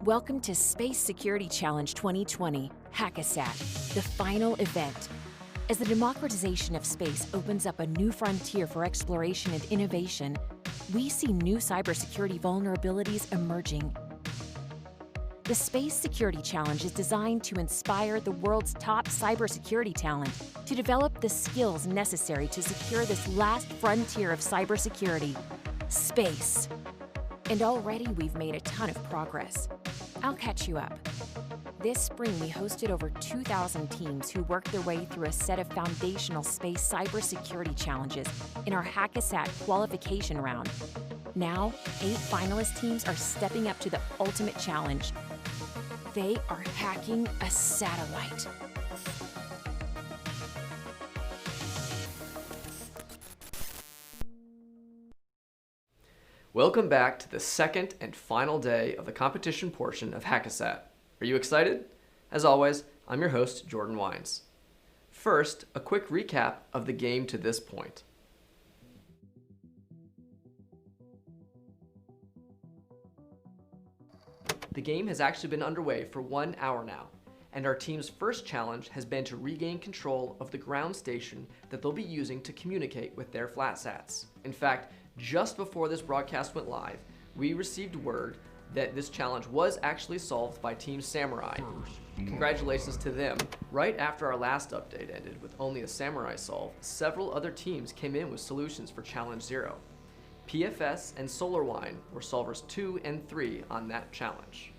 Welcome to Space Security Challenge 2020, Hackasat, the final event. As the democratization of space opens up a new frontier for exploration and innovation, we see new cybersecurity vulnerabilities emerging. The Space Security Challenge is designed to inspire the world's top cybersecurity talent to develop the skills necessary to secure this last frontier of cybersecurity, space. And already we've made a ton of progress. I'll catch you up. This spring, we hosted over 2,000 teams who worked their way through a set of foundational space cybersecurity challenges in our Hackasat qualification round. Now, 8 finalist teams are stepping up to the ultimate challenge. They are hacking a satellite. Welcome back to the second and final day of the competition portion of Hackasat. Are you excited? As always, I'm your host, Jordan Wines. First, a quick recap of the game to this point. The game has actually been underway for 1 hour now, and our team's first challenge has been to regain control of the ground station that they'll be using to communicate with their flatsats. In fact, just before this broadcast went live, we received word that this challenge was actually solved by Team Samurai. Congratulations to them. Right after our last update ended with only a Samurai solve, several other teams came in with solutions for Challenge 0. PFS and SolarWine were solvers 2 and 3 on that challenge.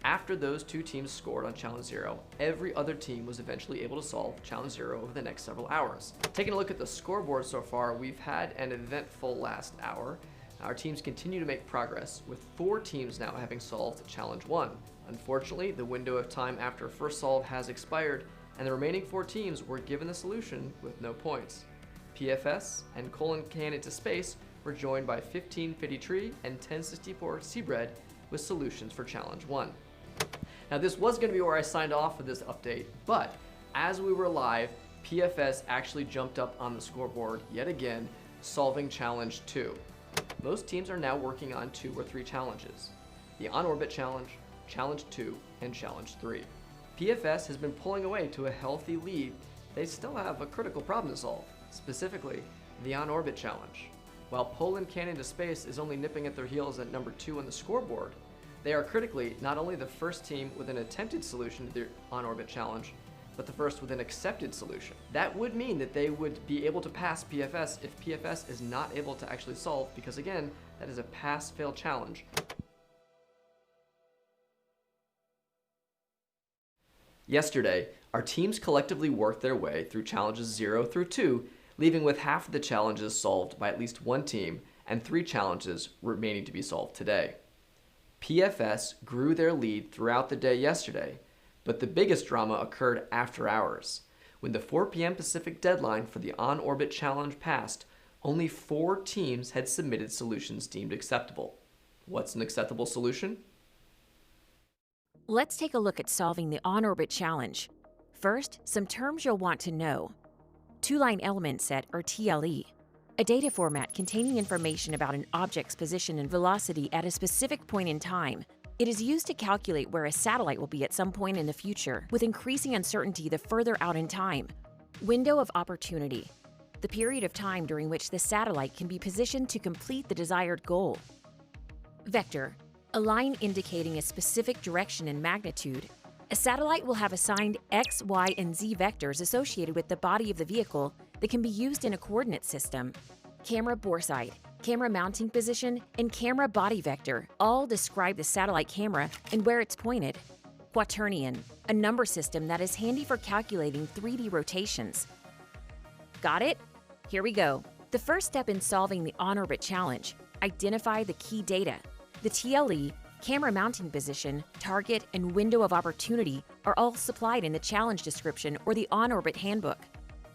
After those 2 teams scored on Challenge 0, every other team was eventually able to solve Challenge 0 over the next several hours. Taking a look at the scoreboard so far, we've had an eventful last hour. Our teams continue to make progress, with 4 teams now having solved Challenge 1. Unfortunately, the window of time after first solve has expired, and the remaining 4 teams were given the solution with no points. PFS and Cannon to Space were joined by 1553 and 1064 Seabread with solutions for Challenge 1. Now, this was going to be where I signed off for this update, but as we were live, PFS actually jumped up on the scoreboard yet again, solving Challenge 2. Most teams are now working on 2 or 3 challenges: the On-Orbit Challenge, Challenge 2, and Challenge 3. PFS has been pulling away to a healthy lead. They still have a critical problem to solve, specifically the On-Orbit Challenge. While Cannon to Space is only nipping at their heels at number 2 on the scoreboard, they are critically not only the first team with an attempted solution to the On-Orbit Challenge, but the first with an accepted solution. That would mean that they would be able to pass PFS if PFS is not able to actually solve, because again, that is a pass-fail challenge. Yesterday, our teams collectively worked their way through challenges 0 through 2, leaving with half of the challenges solved by at least 1 team and 3 challenges remaining to be solved today. PFS grew their lead throughout the day yesterday, but the biggest drama occurred after hours. When the 4 p.m. Pacific deadline for the On-Orbit Challenge passed, only 4 teams had submitted solutions deemed acceptable. What's an acceptable solution? Let's take a look at solving the On-Orbit Challenge. First, some terms you'll want to know. Two-line element set, or TLE. A data format containing information about an object's position and velocity at a specific point in time. It is used to calculate where a satellite will be at some point in the future, with increasing uncertainty the further out in time. Window of opportunity. The period of time during which the satellite can be positioned to complete the desired goal. Vector. A line indicating a specific direction and magnitude. A satellite will have assigned X, Y, and Z vectors associated with the body of the vehicle that can be used in a coordinate system. Camera BORESIGHT, camera mounting position, and camera body vector all describe the satellite camera and where it's pointed. QUATERNION, a number system that is handy for calculating 3D rotations. Got it? Here we go. The first step in solving the On-Orbit Challenge: identify the key data. The TLE, camera mounting position, target, and window of opportunity are all supplied in the challenge description or the On-Orbit Handbook.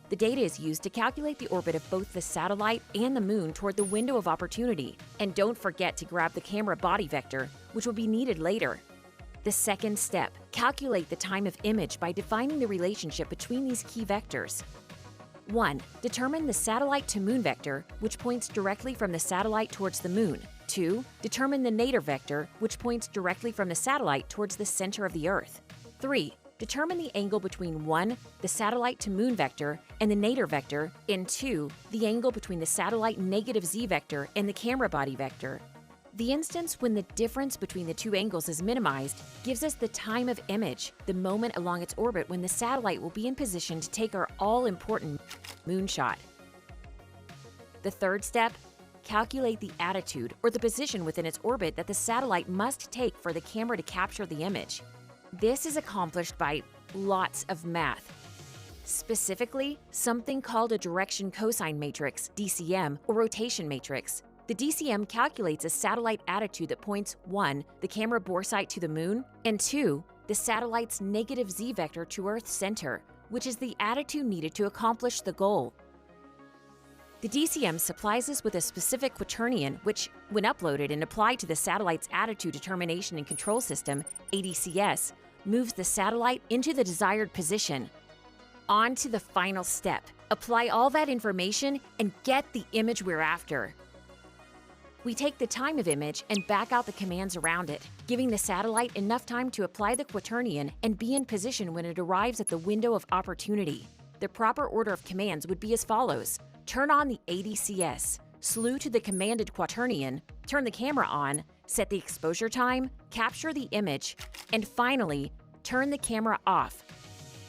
The data is used to calculate the orbit of both the satellite and the moon toward the window of opportunity. And don't forget to grab the camera body vector, which will be needed later. The second step: calculate the time of image by defining the relationship between these key vectors. 1. Determine the satellite to moon vector, which points directly from the satellite towards the moon. 2. Determine the NADIR vector, which points directly from the satellite towards the center of the Earth. 3. Determine the angle between 1. The satellite to moon vector and the NADIR vector, and 2. The angle between the satellite negative z vector and the camera body vector. The instance when the difference between the two angles is minimized gives us the time of image, the moment along its orbit when the satellite will be in position to take our all-important moonshot. The third step, calculate the attitude or the position within its orbit that the satellite must take for the camera to capture the image. This is accomplished by lots of math. Specifically, something called a direction cosine matrix, DCM, or rotation matrix. The DCM calculates a satellite attitude that points 1. The camera BORESIGHT to the moon, and 2. The satellite's negative z vector to Earth's center, which is the attitude needed to accomplish the goal. The DCM supplies us with a specific quaternion which, when uploaded and applied to the satellite's attitude determination and control system, ADCS, moves the satellite into the desired position. On to the final step. Apply all that information and get the image we're after. We take the time of image and back out the commands around it, giving the satellite enough time to apply the quaternion and be in position when it arrives at the window of opportunity. The proper order of commands would be as follows. Turn on the ADCS, slew to the commanded quaternion, turn the camera on, set the exposure time, capture the image, and finally, turn the camera off.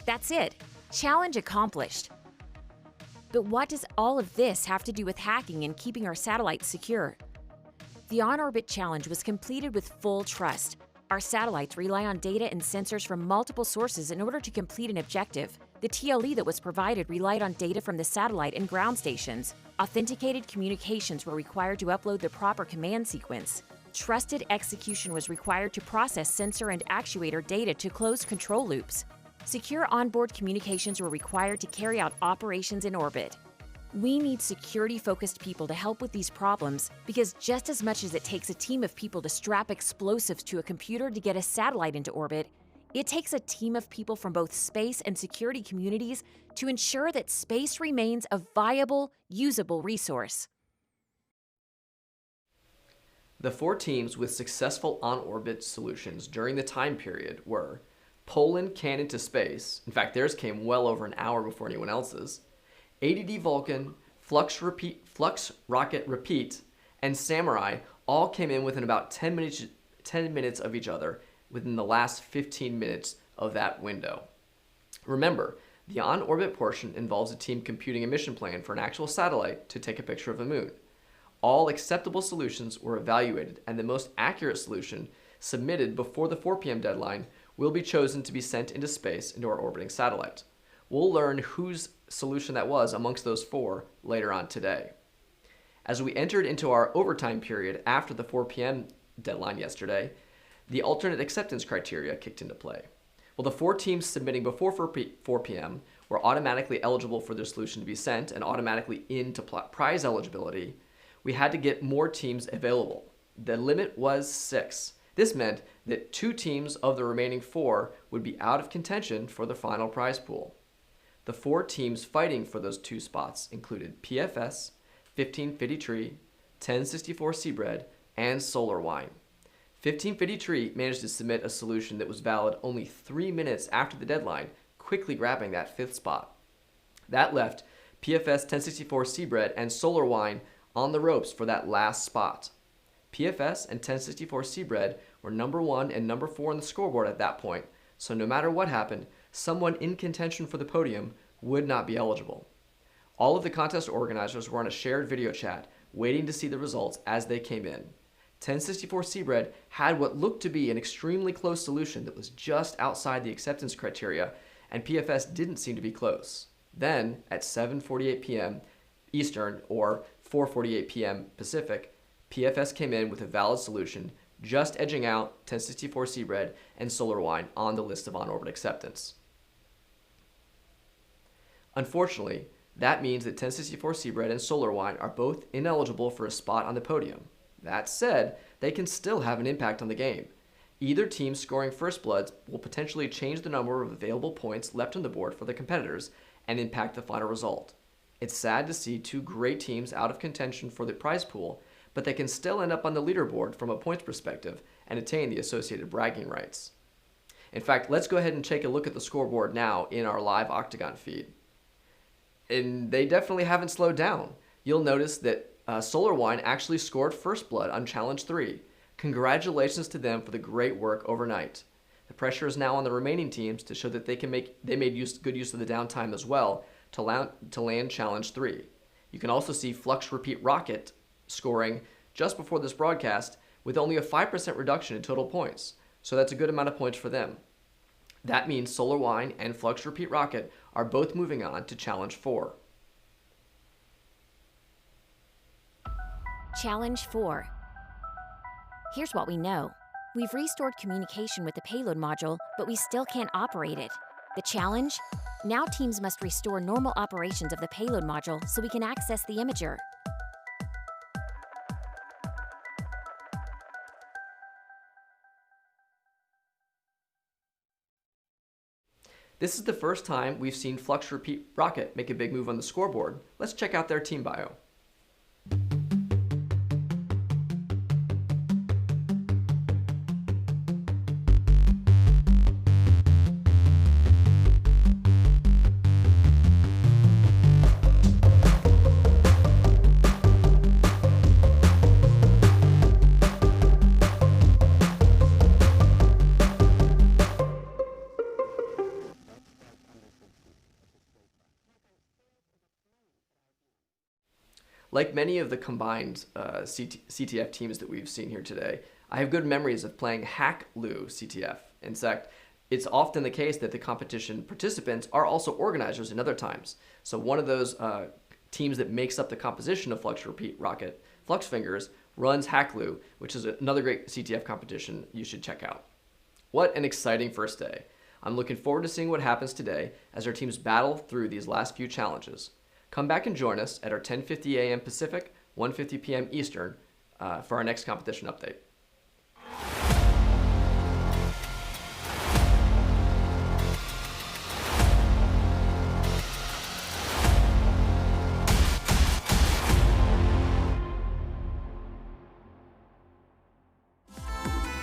That's it. Challenge accomplished. But what does all of this have to do with hacking and keeping our satellites secure? The on-orbit challenge was completed with full trust. Our satellites rely on data and sensors from multiple sources in order to complete an objective. The TLE that was provided relied on data from the satellite and ground stations. Authenticated communications were required to upload the proper command sequence. Trusted execution was required to process sensor and actuator data to close control loops. Secure onboard communications were required to carry out operations in orbit. We need security-focused people to help with these problems because just as much as it takes a team of people to strap explosives to a computer to get a satellite into orbit, it takes a team of people from both space and security communities to ensure that space remains a viable, usable resource. The 4 teams with successful on-orbit solutions during the time period were Poland Can into Space. In fact, theirs came well over an hour before anyone else's. ADD Vulcan, Flux Rocket Repeat, and Samurai all came in within about 10 minutes of each other within the last 15 minutes of that window. Remember, the on-orbit portion involves a team computing a mission plan for an actual satellite to take a picture of the moon. All acceptable solutions were evaluated, and the most accurate solution submitted before the 4 p.m. deadline will be chosen to be sent into space into our orbiting satellite. We'll learn whose solution that was amongst those 4 later on today. As we entered into our overtime period after the 4 p.m. deadline yesterday, the alternate acceptance criteria kicked into play. Well, the 4 teams submitting before 4 p.m. were automatically eligible for their solution to be sent and automatically into prize eligibility. We had to get more teams available. The limit was 6. This meant that 2 teams of the remaining 4 would be out of contention for the final prize pool. The 4 teams fighting for those 2 spots included PFS, 1550 Tree, 1064 Seabread, and Solar Wine. 1550 Tree managed to submit a solution that was valid only 3 minutes after the deadline, quickly grabbing that 5th spot. That left PFS, 1064 Seabread, and Solar Wine on the ropes for that last spot. PFS and 1064 Seabread were number 1 and number 4 on the scoreboard at that point, so no matter what happened, someone in contention for the podium would not be eligible. All of the contest organizers were on a shared video chat, waiting to see the results as they came in. 1064 Seabread had what looked to be an extremely close solution that was just outside the acceptance criteria, and PFS didn't seem to be close. Then, at 7:48 p.m. Eastern or 4:48 p.m. Pacific, PFS came in with a valid solution, just edging out 1064 Seabread and Solar Wine on the list of on-orbit acceptance. Unfortunately, that means that 1064 Seabread and Solar Wine are both ineligible for a spot on the podium. That said, they can still have an impact on the game. Either team scoring first bloods will potentially change the number of available points left on the board for the competitors and impact the final result. It's sad to see 2 great teams out of contention for the prize pool, but they can still end up on the leaderboard from a points perspective and attain the associated bragging rights. In fact, let's go ahead and take a look at the scoreboard now in our live Octagon feed. And they definitely haven't slowed down. You'll notice that Solar Wine actually scored first blood on Challenge 3. Congratulations to them for the great work overnight. The pressure is now on the remaining teams to show that they made good use of the downtime as well to land Challenge 3. You can also see Flux Repeat Rocket scoring just before this broadcast with only a 5% reduction in total points, so that's a good amount of points for them. That means Solar Wine and Flux Repeat Rocket are both moving on to Challenge 4. Challenge 4. Here's what we know. We've restored communication with the payload module, but we still can't operate it. The challenge? Now teams must restore normal operations of the payload module so we can access the imager. This is the first time we've seen Flux Repeat Rocket make a big move on the scoreboard. Let's check out their team bio. Like many of the combined CTF teams that we've seen here today, I have good memories of playing Hack-Lu CTF. In fact, it's often the case that the competition participants are also organizers in other times. So one of those teams that makes up the composition of Flux Repeat Rocket, Flux Fingers, runs Hack-Lu, which is another great CTF competition you should check out. What an exciting first day. I'm looking forward to seeing what happens today as our teams battle through these last few challenges. Come back and join us at our 10:50 a.m. Pacific, 1:50 p.m. Eastern for our next competition update.